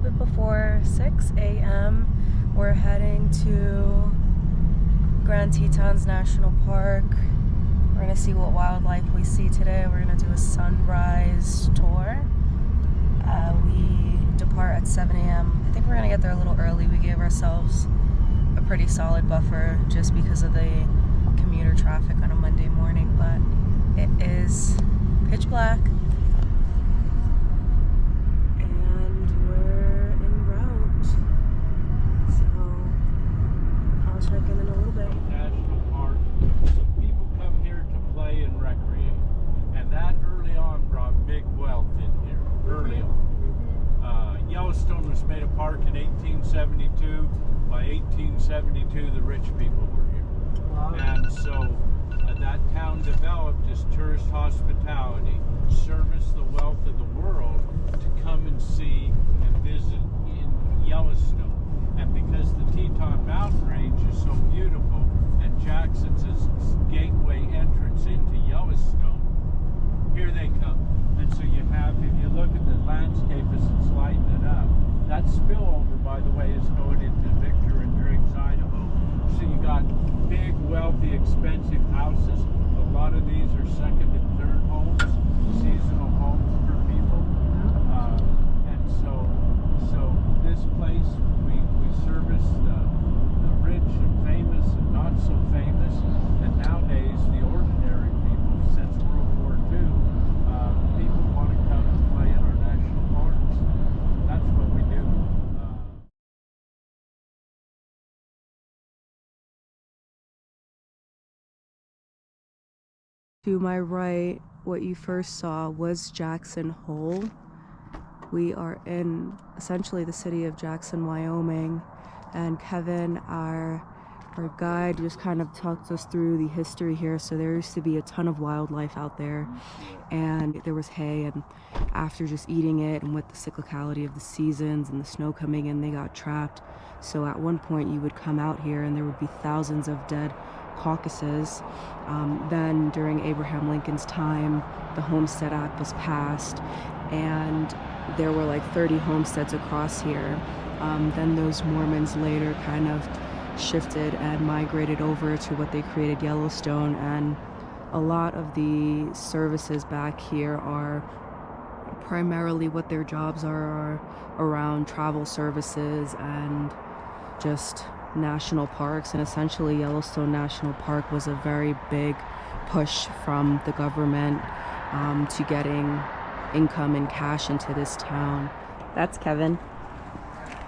bit before 6 a.m. We're heading to Grand Tetons National Park. We're gonna see what wildlife we see today. We're gonna do a sunrise tour. We depart at 7 a.m. I think we're gonna get there a little early. We gave ourselves a pretty solid buffer just because of the commuter traffic on a Monday morning, but it is pitch black. Yellowstone was made a park in 1872. By 1872, the rich people were here. Wow. And so that town developed as tourist hospitality, service the wealth of the world to come and see and visit in Yellowstone. And because the Teton Mountain Range is so beautiful, and Jackson's gateway entrance into Yellowstone, here they come. And so you have, if you look at the landscape as it's lighting it up, that spillover, by the way, is going into Victor and Driggs, Idaho. So you got big, wealthy, expensive houses. A lot of these are second and third homes, seasonal homes for people. And so this place, we service the rich and famous and not so famous. And nowadays, the ordinary people, since World War II, people want to come and play in our national parks. That's what we do. To my right, what you first saw was Jackson Hole. We are in essentially the city of Jackson, Wyoming, and Kevin, our guide, just kind of talked us through the history here. So there used to be a ton of wildlife out there, and there was hay, and after just eating it and with the cyclicality of the seasons and the snow coming in, they got trapped. So at one point you would come out here and there would be thousands of dead caucuses. Then during Abraham Lincoln's time, the Homestead Act was passed, and there were like 30 homesteads across here. Then those Mormons later kind of shifted and migrated over to what they created Yellowstone, and a lot of the services back here are primarily what their jobs are around travel services and just national parks. And essentially Yellowstone National Park was a very big push from the government to getting income and cash into this town. That's Kevin.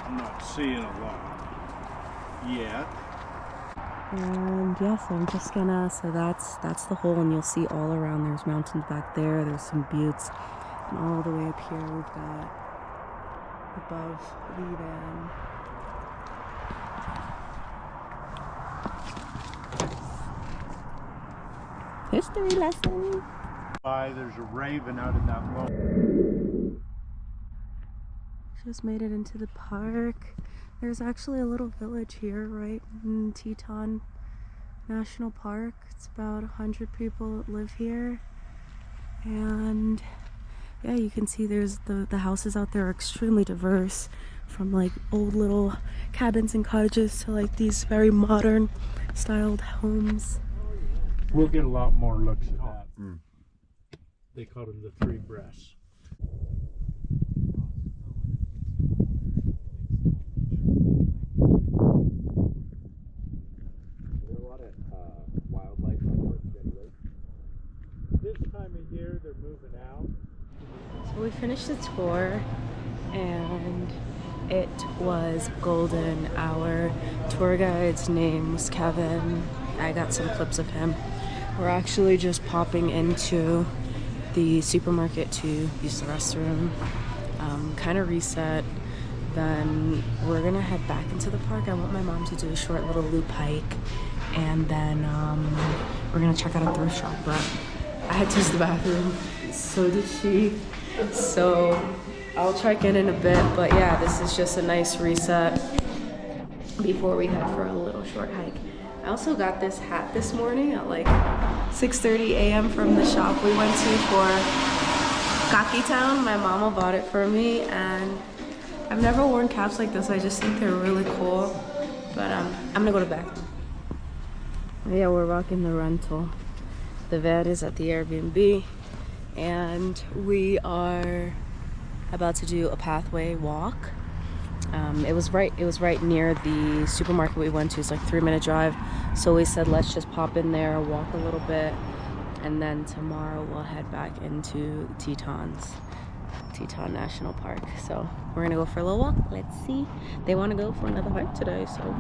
I'm not seeing a lot yet. And yeah, so I'm just gonna, so that's the hole, and you'll see all around there's mountains back there, there's some buttes, and all the way up here we've got above the dam. History lesson. There's a raven out in that low. Just made it into the park. There's actually a little village here, right in Teton National Park. It's about 100 people that live here. And yeah, you can see there's the houses out there are extremely diverse, from like old little cabins and cottages to like these very modern styled homes. We'll get a lot more looks at that. They call them the three breasts. Wildlife on North Jetty Lake. This time of year, they're moving out. So we finished the tour, and it was golden. Our tour guide's name was Kevin. I got some clips of him. We're actually just popping into the supermarket to use the restroom, kind of reset. Then we're gonna head back into the park. I want my mom to do a short little loop hike, and then we're gonna check out a thrift shop. But I had to use the bathroom, so did she. So I'll check in a bit. But yeah, this is just a nice reset before we head for a little short hike. I also got this hat this morning at like 6:30 a.m. from the shop we went to for Cocky Town. My mama bought it for me, and I've never worn caps like this. I just think they're really cool. But I'm gonna go to bed. Yeah, we're rocking the rental. The van is at the Airbnb, and we are about to do a pathway walk. It was right near the supermarket we went to. It's like a 3-minute drive. So we said let's just pop in there, walk a little bit, and then tomorrow we'll head back into Teton National Park. So we're gonna go for a little walk. Let's see. They want to go for another hike today, so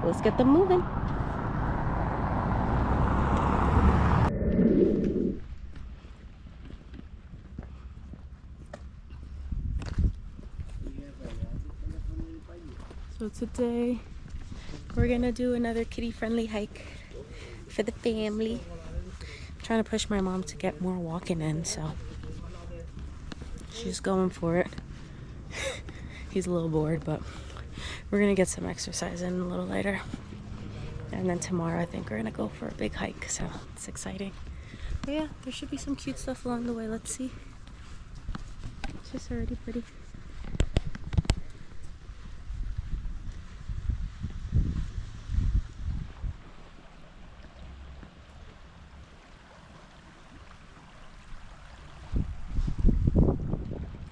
let's get them moving. So today we're gonna do another kitty-friendly hike for the family. I'm trying to push my mom to get more walking in, so she's going for it. He's a little bored, but we're gonna get some exercise in a little later. And then tomorrow I think we're gonna go for a big hike, so it's exciting. But yeah, there should be some cute stuff along the way. Let's see. It's just already pretty.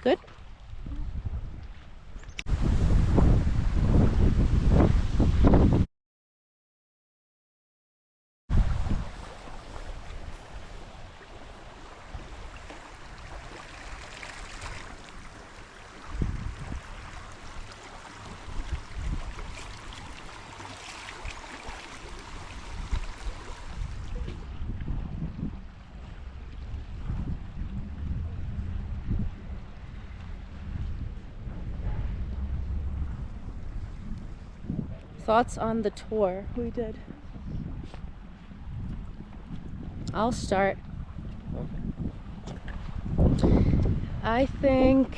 Good? Thoughts on the tour we did? I'll start. I think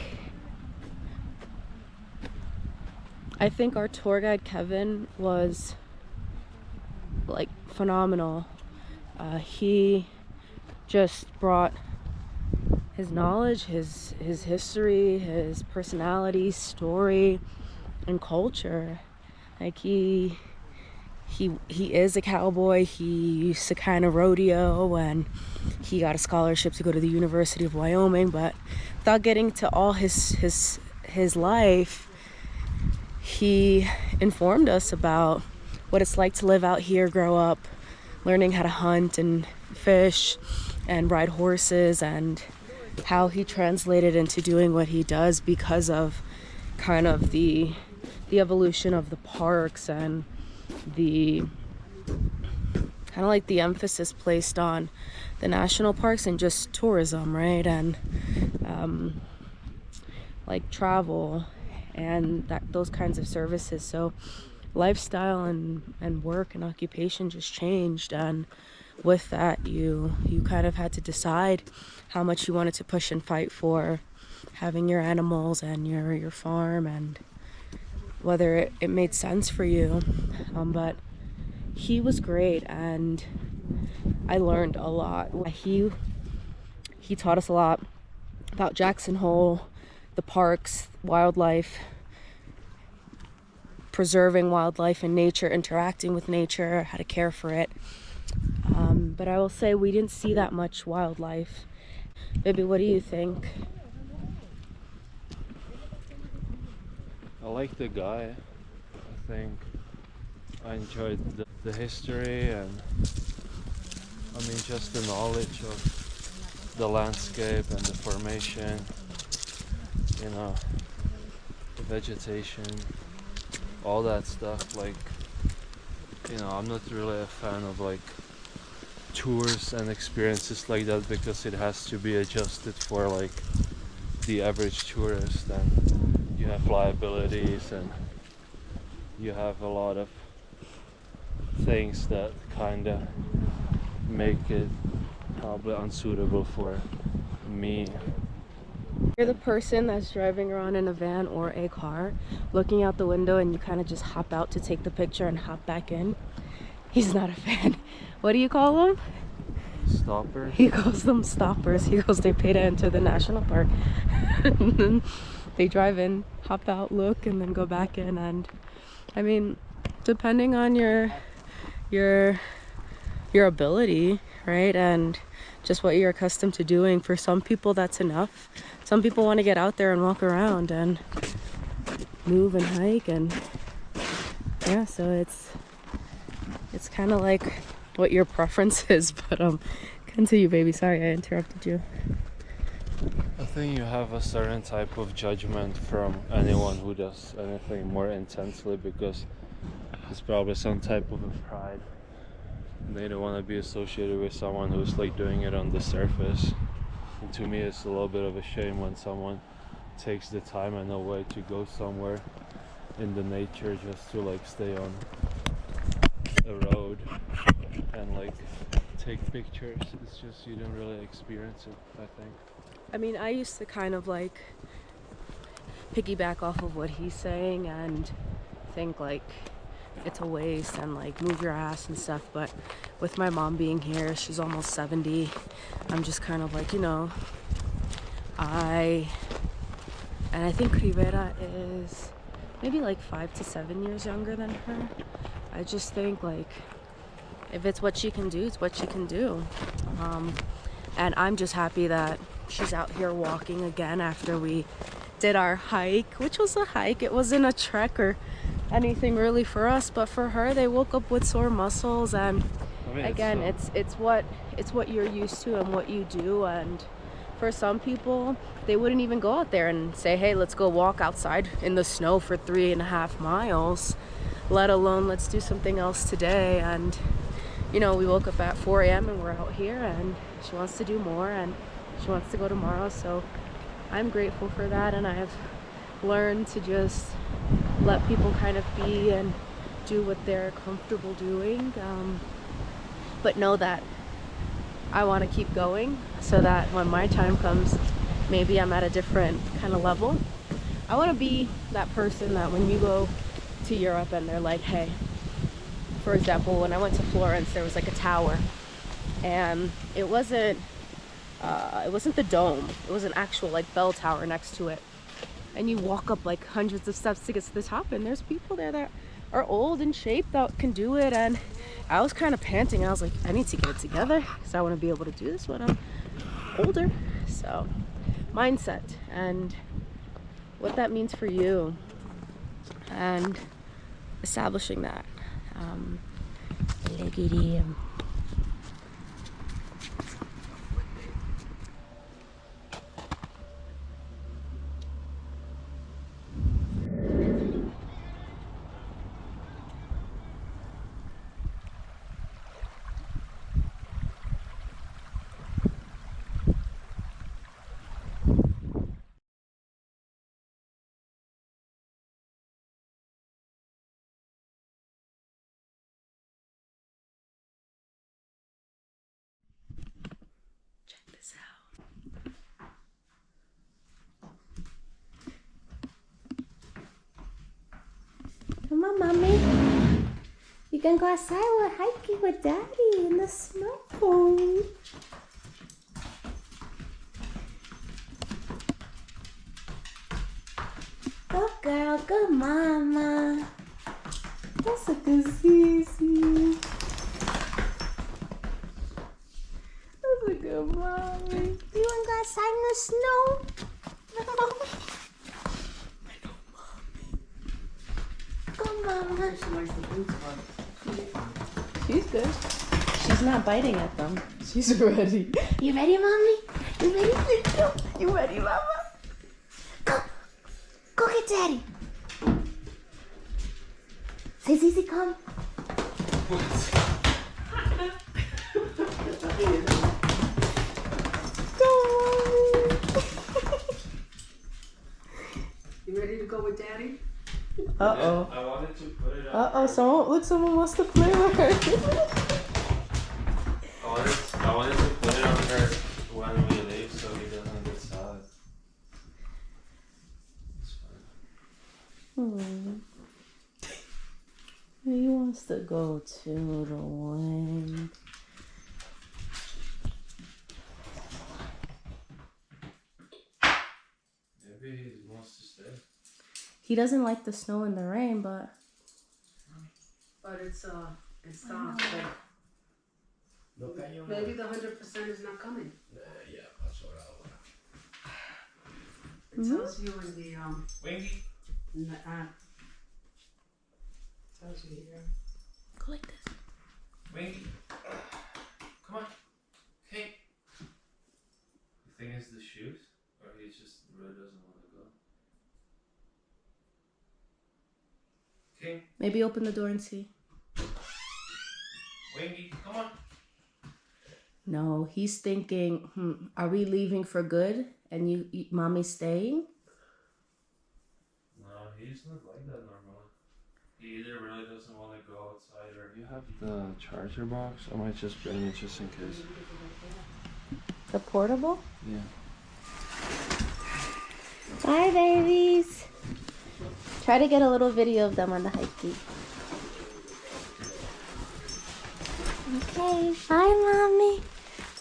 our tour guide Kevin was like phenomenal. He just brought his knowledge, his history, his personality, story, and culture. Like he is a cowboy. He used to kind of rodeo, and he got a scholarship to go to the University of Wyoming. But without getting to all his life, he informed us about what it's like to live out here, grow up, learning how to hunt and fish and ride horses, and how he translated into doing what he does because of kind of the evolution of the parks and the kind of like the emphasis placed on the national parks and just tourism, right? And like travel and those kinds of services. So lifestyle and work and occupation just changed, and with that you kind of had to decide how much you wanted to push and fight for having your animals and your farm, and whether it made sense for you. But he was great, and I learned a lot. He taught us a lot about Jackson Hole, the parks, wildlife, preserving wildlife and nature, interacting with nature, how to care for it. But I will say we didn't see that much wildlife. Baby, what do you think? I like the guy. I think I enjoyed the history, and I mean just the knowledge of the landscape and the formation, you know, the vegetation, all that stuff. Like, you know, I'm not really a fan of like tours and experiences like that, because it has to be adjusted for like the average tourist, and you have liabilities, and you have a lot of things that kind of make it probably unsuitable for me. You're the person that's driving around in a van or a car, looking out the window, and you kind of just hop out to take the picture and hop back in. He's not a fan. What do you call them? Stoppers? He calls them stoppers. He goes, they pay to enter the national park. They drive in, hop out, look, and then go back in. And I mean, depending on your ability, right, and just what you're accustomed to doing, for some people that's enough. Some people want to get out there and walk around and move and hike, and yeah, so it's kind of like what your preference is. But continue, baby. Sorry I interrupted you. I think you have a certain type of judgment from anyone who does anything more intensely, because it's probably some type of a pride. They don't want to be associated with someone who's like doing it on the surface. And to me, it's a little bit of a shame when someone takes the time and the way to go somewhere in the nature just to like stay on a road and like take pictures. It's just you don't really experience it, I think. I mean, I used to kind of like piggyback off of what he's saying and think like it's a waste and like move your ass and stuff, but with my mom being here, she's almost 70, I'm just kind of like, you know, I think Rivera is maybe like 5 to 7 years younger than her. I just think like if it's what she can do, it's what she can do. And I'm just happy that she's out here walking again after we did our hike, which was a hike. It wasn't a trek or anything really for us, but for her, they woke up with sore muscles. And I mean, again, it's what you're used to and what you do. And for some people, they wouldn't even go out there and say, hey, let's go walk outside in the snow for 3.5 miles, let alone let's do something else today. And you know, we woke up at 4 a.m. and we're out here, and she wants to do more and she wants to go tomorrow. So I'm grateful for that, and I've learned to just let people kind of be and do what they're comfortable doing, but know that I want to keep going so that when my time comes, maybe I'm at a different kind of level. I want to be that person that when you go to Europe and they're like, hey, for example, when I went to Florence, there was like a tower, and it wasn't the dome. It was an actual like bell tower next to it. And you walk up like hundreds of steps to get to the top, and there's people there that are old and shaped that can do it. And I was kind of panting. I was like, I need to get it together because I want to be able to do this when I'm older. So mindset and what that means for you and establishing that. Check this out. Come on, mommy. You can go outside. We're hiking with daddy in the snow. Good girl, good mama. That's a good sissy. That's a good mommy. You wanna go outside in the snow? No. I know, mommy. Go, mama. She likes the boots on. She's good. She's not biting at them. She's ready. You ready, mommy? You ready? You ready, mama? Go. Go get daddy. Say, Zizi, come. You ready to go with daddy? Uh-oh. I wanted to put it on. Uh-oh, someone wants to play with her. I wanted to put it on her when we leave so he doesn't get sad. It's fine. He wants to go to the wind. Maybe he wants to He doesn't like the snow and the rain, but it's not. Maybe the 100% is not coming. It tells you in the Winky. in the app. Tells you here. go like this. Winky. Come on. Hey. You think it's the shoes? Or he just really doesn't want to go? King. Maybe open the door and see. Winky, come on. No, he's thinking, are we leaving for good? And mommy's staying? No, he's not like that normally. He either really doesn't want to go outside or... You have the charger box? I might just bring it just in case. The portable? Yeah. Bye, babies. Try to get a little video of them on the hike. Okay. Bye, mommy.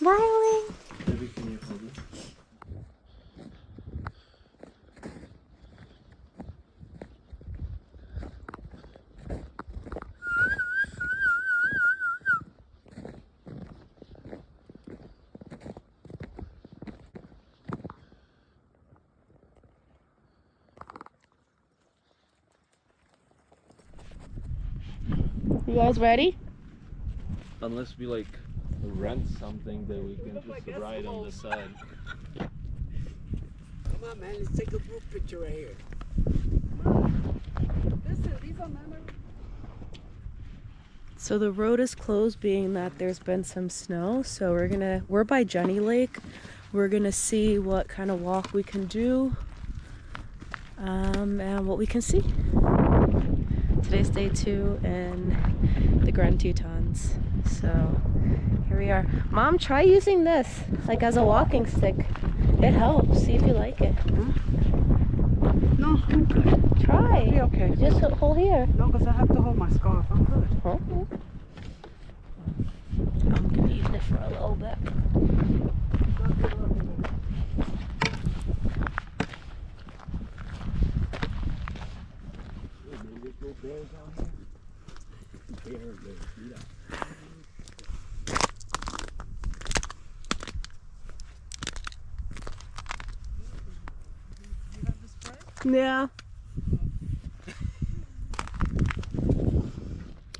Bye, Wing. Maybe can you hold it? You guys ready? Unless we like rent something that we can just ride on the side. Come on, man. Let's take a group picture right here. Listen, these are memories. So the road is closed, being that there's been some snow. So we're by Jenny Lake. We're gonna see what kind of walk we can do, and what we can see. Today's day 2 in the Grand Tetons. So here we are. Mom, try using this like as a walking stick. It helps. See if you like it. No, I'm good. Try. Be okay. Just hold here. No, because I have to hold my scarf. I'm good. Huh? I'm gonna use it for a little bit. Yeah.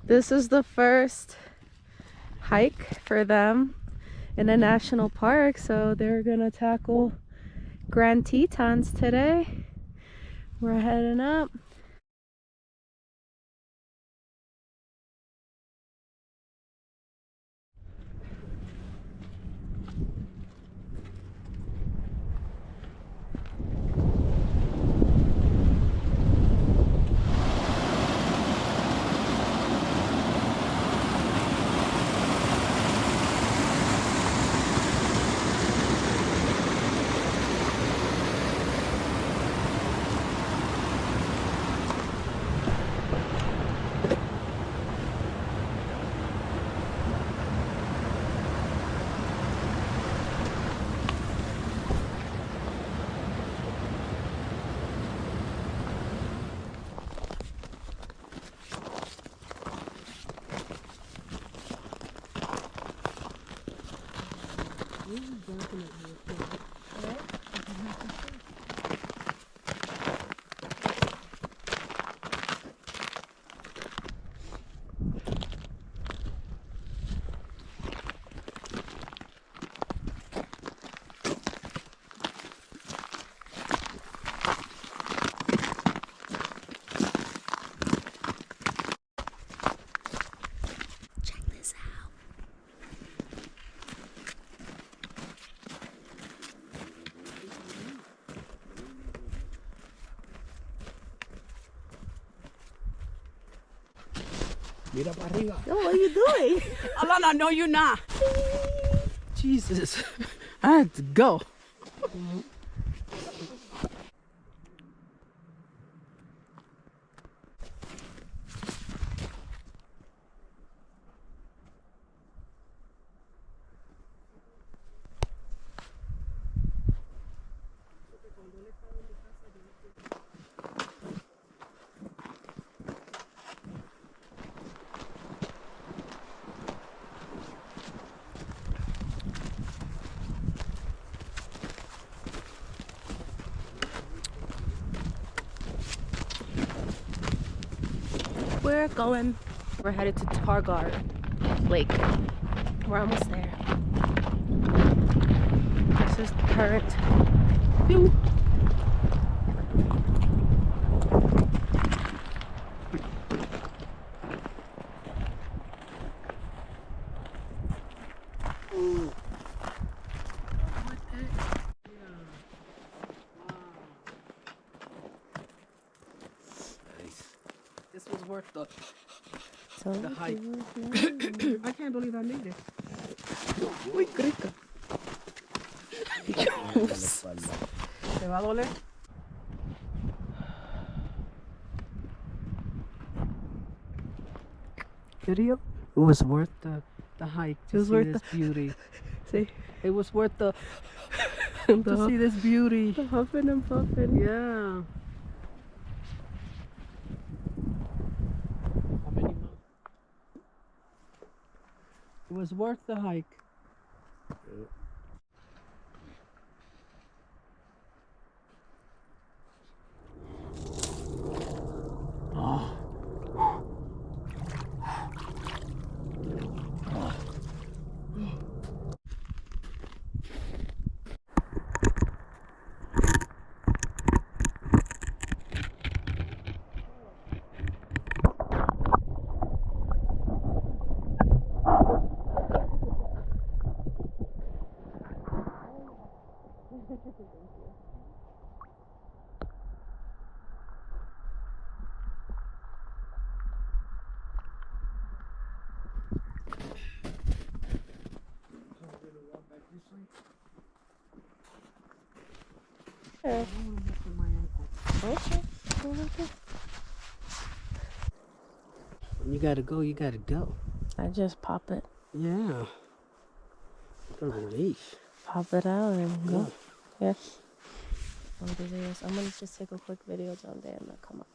This is the first hike for them in a national park, so they're gonna tackle Grand Tetons today. We're heading up. Mira para arriba. Oh, what are you doing? Alana, no, you're not. Jesus. I had to go. we're going. We're headed to Targar Lake. We're almost there. This is the current view. This was worth the So hike. I can't believe I made it. Uy, qué rico. Dios. ¿Te va a doler? Video? It was worth the hike to was see worth this beauty. See, It was worth to the, see this beauty. the huffing and puffing. Yeah. How many miles? It was worth the hike. Oh. Okay. When you gotta go, you gotta go. I just pop it. Yeah. What a relief. Pop it out and go. Yeah. Yeah. I'm gonna just take a quick video down there and then come up.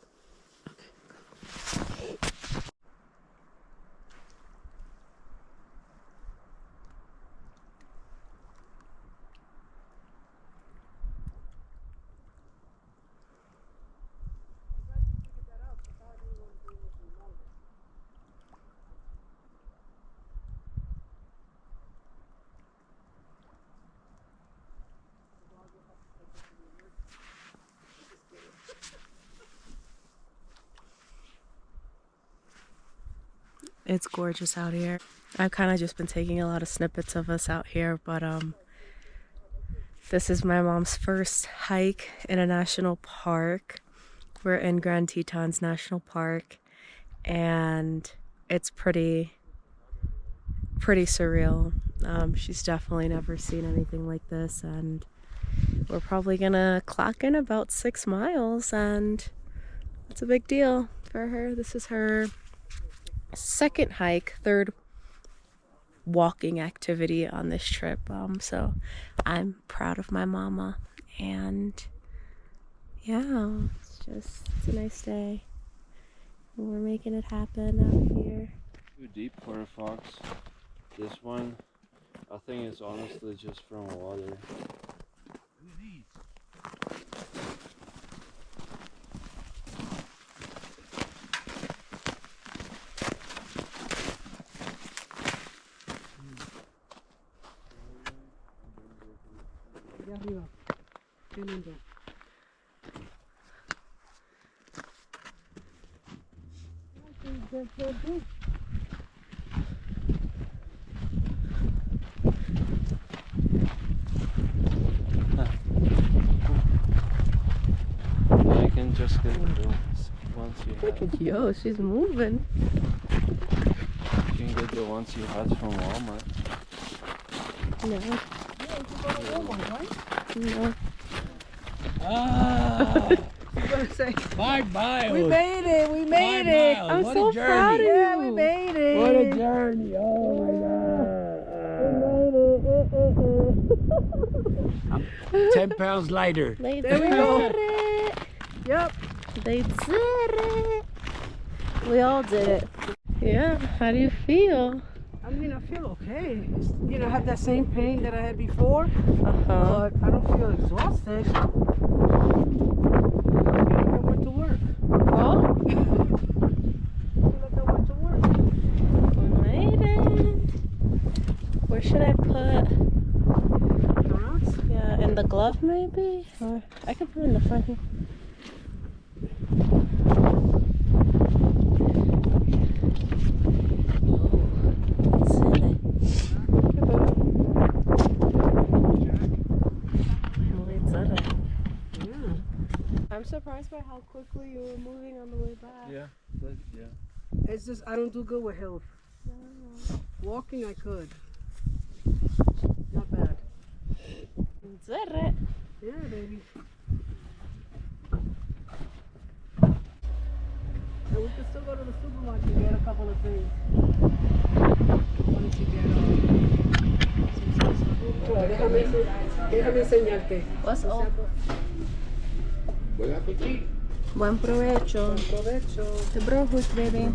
It's gorgeous out here. I've kind of just been taking a lot of snippets of us out here, but this is my mom's first hike in a national park. We're in Grand Tetons National Park, and it's pretty surreal. She's definitely never seen anything like this, and we're probably gonna clock in about 6 miles, and it's a big deal for her. This is her second hike, third walking activity on this trip. So I'm proud of my mama, and yeah, it's a nice day. We're making it happen out here. Too deep for a fox. This one, I think it's honestly just from water. Allá arriba. Qué lindo. I can just get the ones you Look had. at yo, she's moving. You can get the ones you had from Walmart. No. No. Ah! I'm gonna say, 5 miles. we made it, we made 5 it. miles. I'm What so a journey. proud of you. Yeah, we made it. What a journey. Oh my God. 10 pounds lighter. They There we did go. it. Yep. They did it. We all did it. Yeah, how do you feel? I mean, I feel okay. You know, I have that same pain that I had before, Uh-huh. but I don't feel exhausted. I went to work. Well, left maybe? Or I could put it in the front here. I'm surprised by how quickly you were moving on the way back. Yeah, yeah. It's just I don't do good with hills. Walking I could. Not bad. Zerre. Yeah, baby. And we can still go to the supermarket and get a couple of things. Wanted to get déjame enseñarte. What's all? Buen provecho. Provecho. The brothers, baby.